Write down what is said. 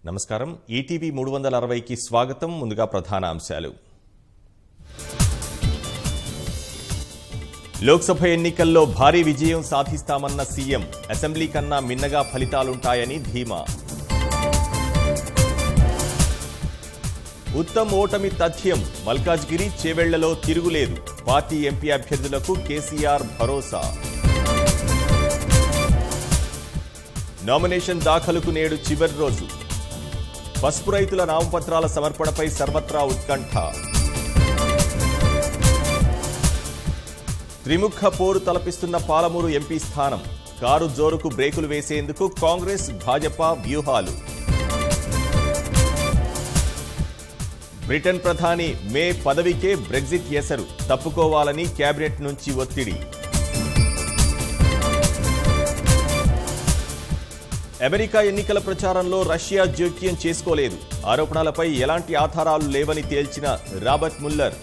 నమస్కారం ఈటీవీ 360కి స్వాగతం ముందుగా ప్రధాన అంశాలు లోక్సభ ఎన్నికల్లో భారీ విజయం సాధిస్తామన్న సీఎం అసెంబ్లీ కన్నా మిన్నగా ఫలితాలుంటాయని ధీమా ఉత్తమ్ ఓటమి తథ్యం మల్కాజ్గిరి చేవెళ్లలో తిరుగులేదు పార్టీ ఎంపీ అభ్యర్థులకు కేసీఆర్ భరోసా నామినేషన్ దాఖలుకు నేడు చివరి రోజు పసుపు రైతుల నామపత్రాల సమర్పణపై సర్వత్రా ఉత్కంఠ త్రిముఖ పోరు తలపిస్తున్న పాలమూరు ఎంపీ స్థానం కారు జోరుకు బ్రేకులు వేసేందుకు కాంగ్రెస్ భాజపా వ్యూహాలు బ్రిటన్ ప్రధాని మే పదవికే బ్రెగ్జిట్ ఎసరు తప్పుకోవాలని కేబినెట్ నుంచి ఒత్తిడి అమెరికా ఎన్నికల ప్రచారంలో రష్యా జోక్యం చేసుకోలేదు ఆరోపణలపై ఎలాంటి ఆధారాలు లేవని తేల్చిన రాబర్ట్ ముల్లర్